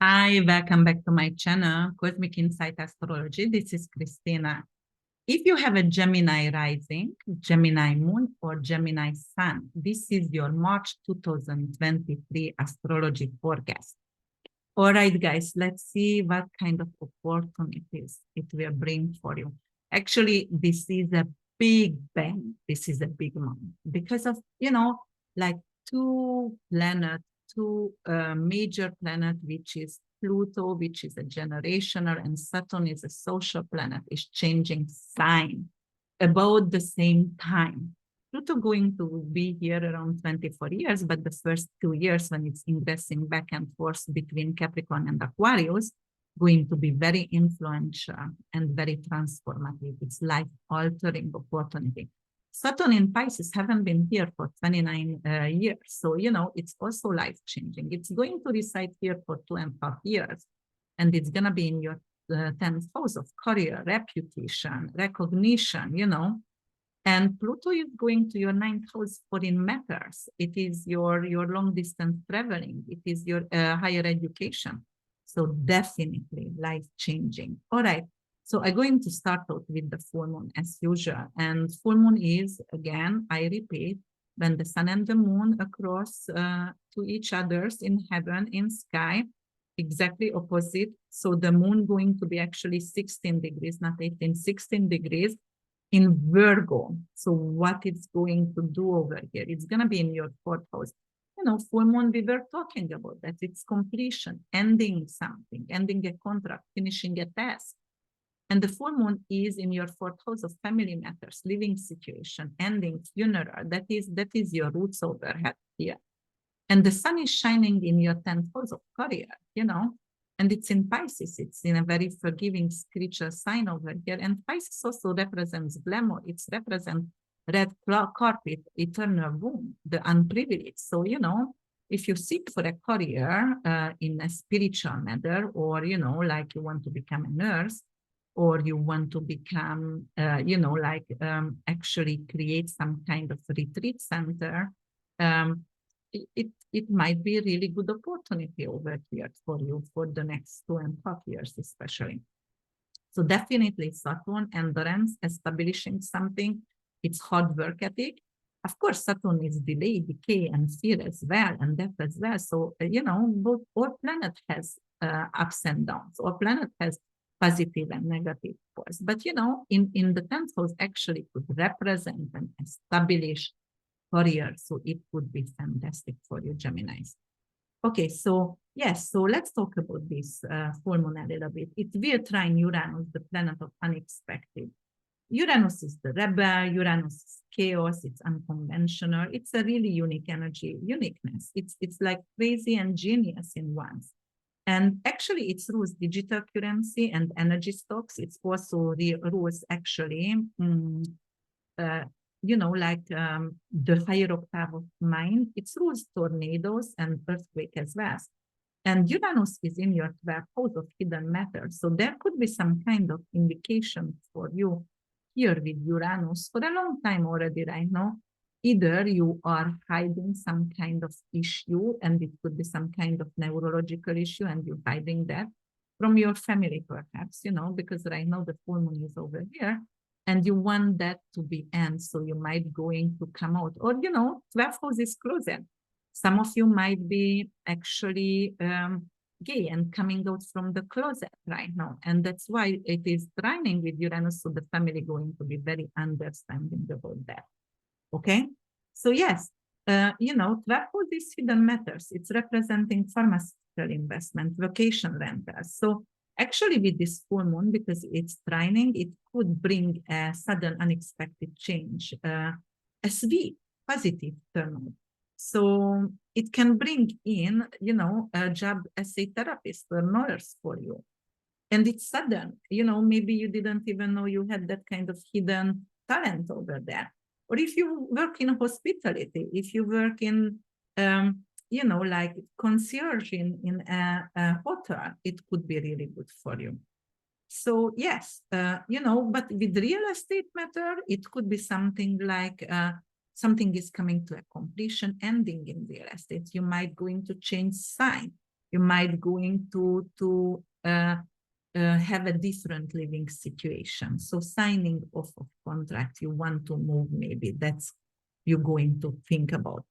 Hi, welcome back to my channel, Cosmic Insight Astrology. This is Christina. If you have a Gemini rising, Gemini moon, or Gemini sun, this is your March 2023 astrology forecast. All right, guys, let's see what kind of opportunities it will bring for you. Actually, this is a big bang. This is a big month because of, like two planets, two major planet, which is Pluto, which is a generational, and Saturn is a social planet, is changing sign about the same time. Pluto going to be here around 24 years, but the first 2 years when it's ingressing back and forth between Capricorn and Aquarius, going to be very influential and very transformative. It's life-altering opportunity. Saturn in Pisces haven't been here for 29 years. So, it's also life-changing. It's going to reside here for 2.5 years. And it's going to be in your 10th house of career, reputation, recognition, And Pluto is going to your 9th house foreign matters. It is your long-distance traveling. It is your higher education. So definitely life-changing. All right. So I'm going to start out with the full moon as usual. And full moon is, again, I repeat, when the sun and the moon across to each other's in heaven, in sky, exactly opposite. So the moon going to be actually 16 degrees, not 18, 16 degrees in Virgo. So what it's going to do over here, it's going to be in your 4th house. Full moon, we were talking about that. It's completion, ending something, ending a contract, finishing a task. And the full moon is in your 4th house of family matters, living situation, ending, funeral. That is your roots overhead here. And the sun is shining in your 10th house of career, and it's in Pisces. It's in a very forgiving spiritual sign over here. And Pisces also represents glamour. It's represents red carpet, eternal womb, the unprivileged. So, if you seek for a career in a spiritual matter, or, like you want to become a nurse, or you want to become, actually create some kind of retreat center, it might be a really good opportunity over here for you for the next 2.5 years, especially. So definitely Saturn, endurance, establishing something. It's hard work ethic. Of course, Saturn is delay, decay, and fear as well, and death as well. So, both all planet has ups and downs. All planet has positive and negative force. But, in the 10th house actually could represent and establish career. So it would be fantastic for you, Geminis. Okay, so yes, so let's talk about this full moon a little bit. It will trine Uranus, the planet of unexpected. Uranus is the rebel, Uranus is chaos, it's unconventional, it's a really unique energy, uniqueness. It's like crazy and genius in once. And actually, it rules digital currency and energy stocks. It's also rules actually the higher octave of mind. It rules tornadoes and earthquake as well. And Uranus is in your 12th house of hidden matter. So there could be some kind of indication for you here with Uranus for a long time already right now. Either you are hiding some kind of issue, and it could be some kind of neurological issue, and you're hiding that from your family, perhaps, because right now the full moon is over here. And you want that to be end, so you might going to come out. Or, 12th house is closer. Some of you might be actually gay and coming out from the closet right now. And that's why it is trining with Uranus, so the family going to be very understanding about that. Okay? So yes, 12th house is hidden matters. It's representing pharmaceutical investment, vacation rentals. So actually, with this full moon, because it's trining, it could bring a sudden, unexpected change, a sweet, positive turnout. So it can bring in, a job as a therapist or nurse for you. And it's sudden, maybe you didn't even know you had that kind of hidden talent over there. Or if you work in hospitality, if you work in, like concierge in a hotel, it could be really good for you. So yes, but with real estate matter, it could be something like something is coming to a completion, ending in real estate. You might going to change sign. You might going to have a different living situation. So signing off of contract, you want to move, maybe that's you're going to think about.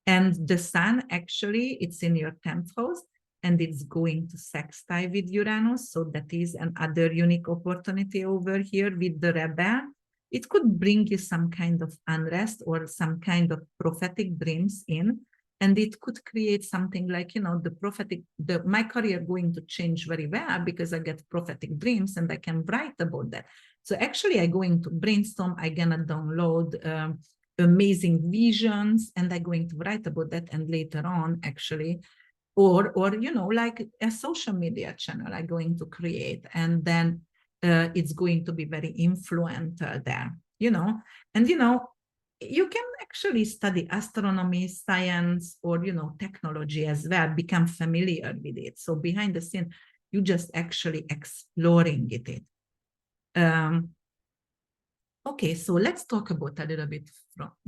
And the sun, actually, it's in your 10th house, and it's going to sextile with Uranus. So that is another unique opportunity over here with the rebel. It could bring you some kind of unrest or some kind of prophetic dreams in, and it could create something like, my career going to change very well because I get prophetic dreams and I can write about that. So actually I'm going to brainstorm, I'm gonna download amazing visions, and I'm going to write about that. And later on, actually, or like a social media channel I'm going to create, and then it's going to be very influential there, and you can actually study astronomy, science, or technology as well, become familiar with it. So behind the scene, you just actually exploring it. Okay, so let's talk about a little bit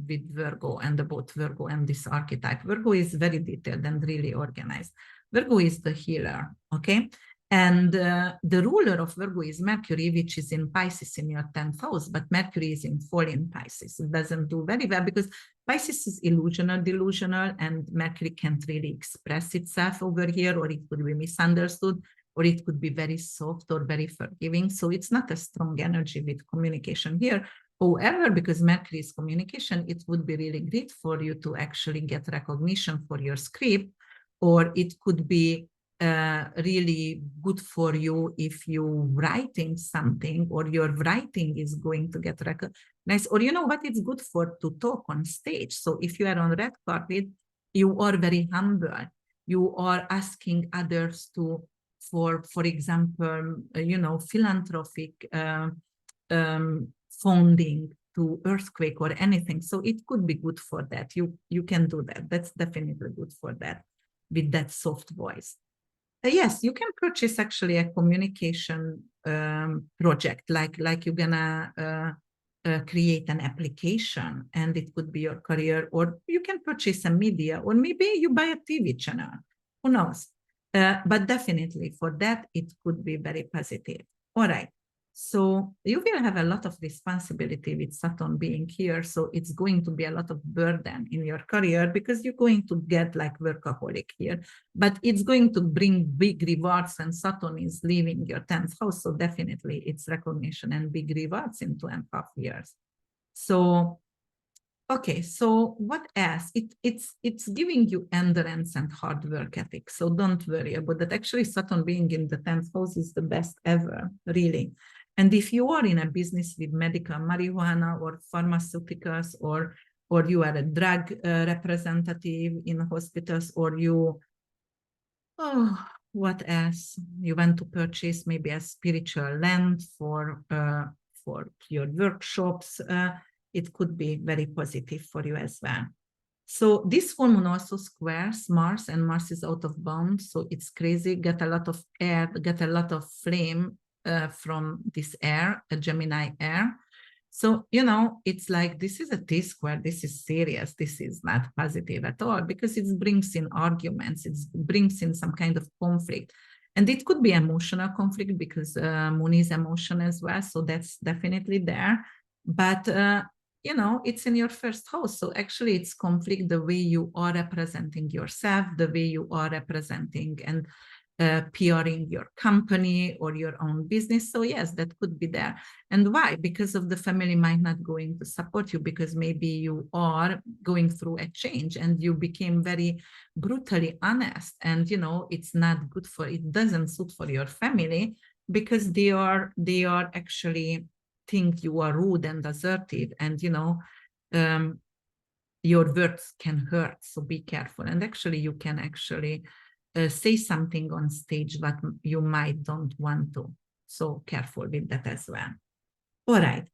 with Virgo and about Virgo and this archetype. Virgo is very detailed and really organized. Virgo is the healer, okay? And the ruler of Virgo is Mercury, which is in Pisces in your 10th house, but Mercury is in fall in Pisces. It doesn't do very well because Pisces is illusional, delusional, and Mercury can't really express itself over here, or it could be misunderstood, or it could be very soft or very forgiving. So it's not a strong energy with communication here. However, because Mercury is communication, it would be really great for you to actually get recognition for your script, or it could be really good for you if you're writing something, or your writing is going to get recognized, or what it's good for to talk on stage. So if you are on red carpet, you are very humble. You are asking others to, for example, philanthropic funding to earthquake or anything. So it could be good for that. You can do that. That's definitely good for that, with that soft voice. Yes, you can purchase actually a communication project, like you're gonna create an application, and it could be your career, or you can purchase a media, or maybe you buy a TV channel. Who knows? But definitely for that, it could be very positive. All right. So you will have a lot of responsibility with Saturn being here. So it's going to be a lot of burden in your career, because you're going to get like workaholic here, but it's going to bring big rewards, and Saturn is leaving your 10th house. So definitely it's recognition and big rewards in 2.5 years. So, okay, so what else? It's giving you endurance and hard work ethic. So don't worry about that. Actually, Saturn being in the 10th house is the best ever, really. And if you are in a business with medical marijuana or pharmaceuticals, or you are a drug representative in hospitals, or you, what else? You want to purchase maybe a spiritual land for your workshops. It could be very positive for you as well. So this full moon also squares Mars, and Mars is out of bound. So it's crazy, get a lot of air, get a lot of flame from this air, a Gemini air. So, it's like, this is a T-square, this is serious, this is not positive at all, because it brings in arguments, it brings in some kind of conflict. And it could be emotional conflict, because moon is emotion as well. So that's definitely there. But, it's in your first house. So actually it's conflict the way you are representing yourself, the way you are representing and PRing your company or your own business. So yes, that could be there. And why? Because of the family might not going to support you, because maybe you are going through a change and you became very brutally honest, and it's not good for, it doesn't suit for your family, because they are actually think you are rude and assertive, and your words can hurt. So be careful. And actually you can actually say something on stage that you might don't want to. So careful with that as well. All right.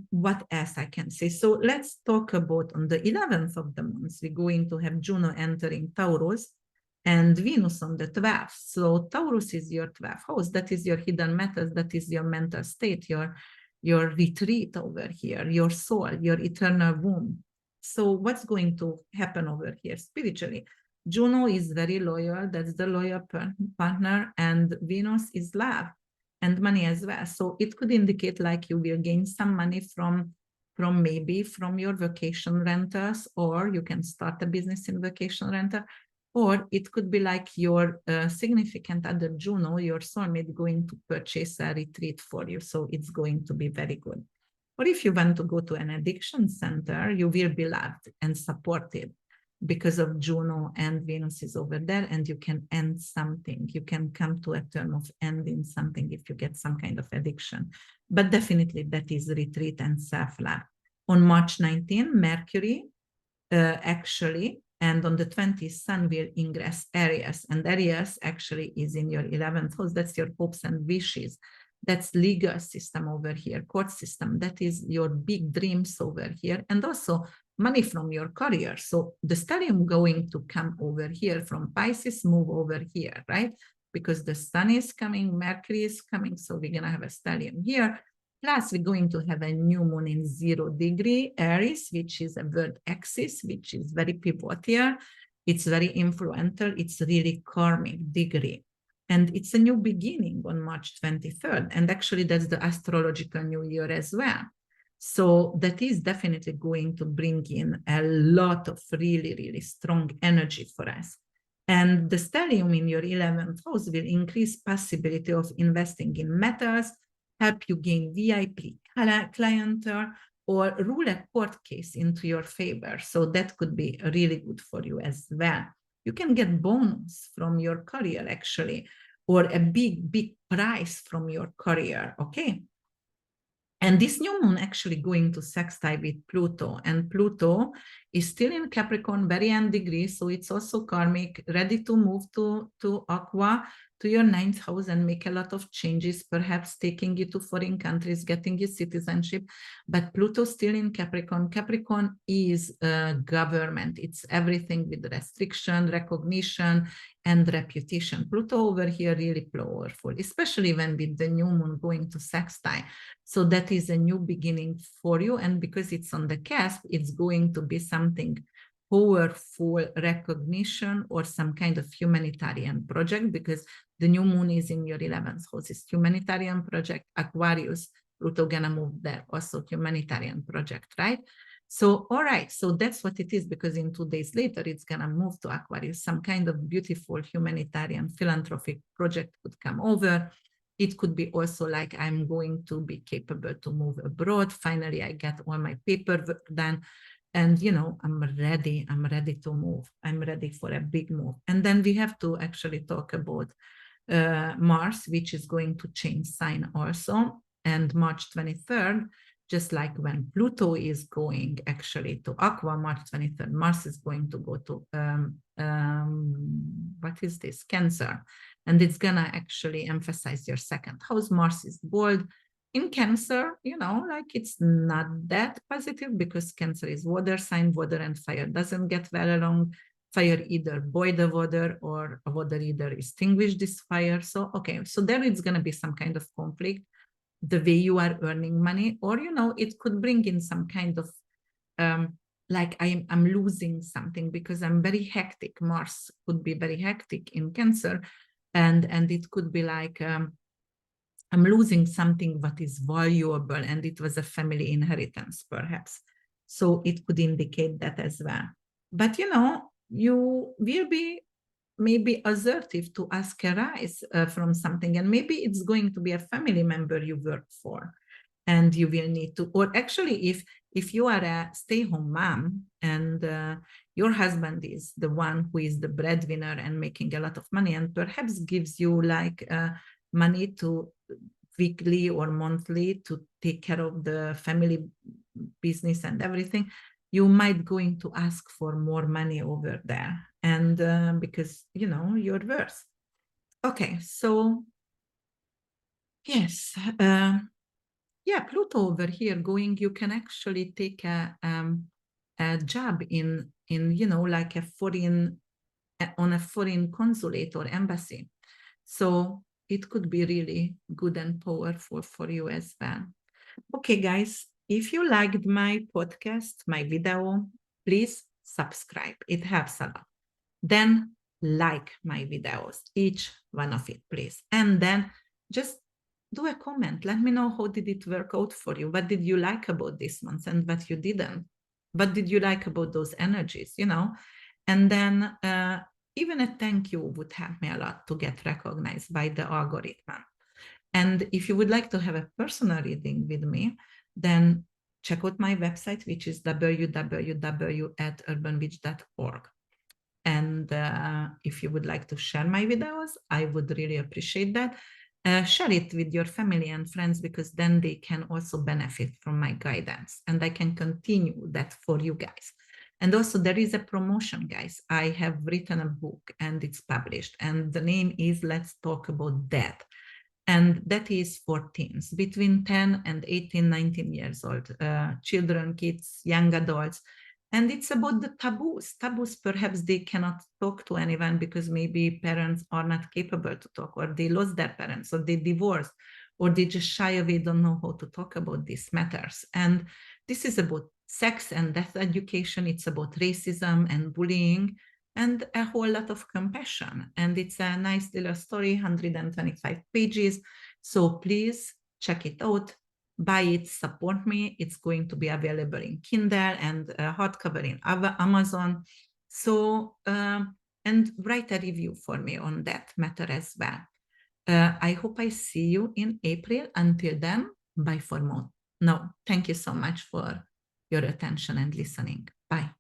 What else I can say? So let's talk about on the 11th of the month, we're going to have Juno entering Taurus and Venus on the 12th. So Taurus is your 12th house. That is your hidden matters. That is your mental state, your retreat over here, your soul, your eternal womb. So what's going to happen over here spiritually? Juno is very loyal. That's the loyal partner. And Venus is love and money as well. So it could indicate like you will gain some money from maybe from your vacation rentals, or you can start a business in vacation rental, or it could be like your significant other Juno, your soulmate, going to purchase a retreat for you. So it's going to be very good. Or if you want to go to an addiction center, you will be loved and supported because of Juno and Venus is over there, and you can end something. You can come to a term of ending something if you get some kind of addiction. But definitely that is retreat and self-love. On March 19, Mercury actually, and on the 20th, Sun will ingress Aries, and Aries actually is in your 11th house. That's your hopes and wishes. That's legal system over here, court system. That is your big dreams over here, and also money from your career. So the stellium going to come over here from Pisces, move over here, right? Because the Sun is coming, Mercury is coming, so we're gonna have a stellium here. Plus, we're going to have a new moon in 0 degree Aries, which is a world axis, which is very pivotal. It's very influential. It's really karmic degree. And it's a new beginning on March 23rd. And actually, that's the astrological new year as well. So that is definitely going to bring in a lot of really, really strong energy for us. And the stellium in your 11th house will increase possibility of investing in metals, help you gain VIP clientele, or rule a court case into your favor. So that could be really good for you as well. You can get bonus from your career actually, or a big, big prize from your career, okay? And this new moon actually going to sextile with Pluto, and Pluto is still in Capricorn, very end degree, so it's also karmic, ready to move to Aqua, to your 9th house and make a lot of changes, perhaps taking you to foreign countries, getting you citizenship. But Pluto still in Capricorn. Capricorn is government. It's everything with restriction, recognition, and reputation. Pluto over here really powerful, especially when with the new moon going to sextile. So that is a new beginning for you. And because it's on the cusp, it's going to be something powerful recognition or some kind of humanitarian project, because the new moon is in your 11th house. It's humanitarian project. Aquarius, Pluto gonna move there, also humanitarian project, right? So, all right, so that's what it is, because in 2 days later, it's gonna move to Aquarius. Some kind of beautiful humanitarian philanthropic project could come over. It could be also like, I'm going to be capable to move abroad. Finally, I get all my paperwork done. And, you know, I'm ready to move. I'm ready for a big move. And then we have to actually talk about Mars, which is going to change sign also. And March 23rd, just like when Pluto is going actually to Aqua, March 23rd, Mars is going to go to, what is this? Cancer. And it's gonna actually emphasize your 2nd house. Mars is bold. In Cancer, you know, like it's not that positive, because Cancer is water sign, water and fire doesn't get well along. Fire either boil the water, or water either extinguish this fire. So, okay, so there it's going to be some kind of conflict, the way you are earning money, or, you know, it could bring in some kind of like I'm losing something because I'm very hectic. Mars could be very hectic in Cancer, and it could be like I'm losing something that is valuable, and it was a family inheritance, perhaps. So it could indicate that as well. But, you know, you will be maybe assertive to ask a rise from something, and maybe it's going to be a family member you work for, and you will need to, or actually, if you are a stay-home mom and your husband is the one who is the breadwinner and making a lot of money, and perhaps gives you like money to weekly or monthly to take care of the family business and everything, you might going to ask for more money over there, and because, you know, you're worth. Okay, so yes, yeah, Pluto over here going, you can actually take a job in, you know, like a foreign, on a foreign consulate or embassy. So it could be really good and powerful for you as well. Okay, guys, if you liked my podcast, my video, please subscribe. It helps a lot. then like my videos, each one of it, please. And then just do a comment. Let me know how did it work out for you. What did you like about this month and what you didn't? What did you like about those energies, you know? And then even a thank you would help me a lot to get recognized by the algorithm. And if you would like to have a personal reading with me, then check out my website, which is www.urbanwitch.org. And if you would like to share my videos, I would really appreciate that. Share it with your family and friends, because then they can also benefit from my guidance, and I can continue that for you guys. And also there is a promotion, guys. I have written a book and it's published, and the name is Let's Talk About Death. And that is for teens between 10 and 18, 19 years old, children, kids, young adults. And it's about the taboos. Taboos, perhaps they cannot talk to anyone because maybe parents are not capable to talk, or they lost their parents, or they divorced, or they just shy away, don't know how to talk about these matters. And this is about sex and death education. It's about racism and bullying, and a whole lot of compassion. And it's a nice little story, 125 pages. So please check it out, buy it, support me. It's going to be available in Kindle and hardcover in Amazon. So, and write a review for me on that matter as well. I hope I see you in April. Until then, bye for now. No, thank you so much for your attention and listening. Bye.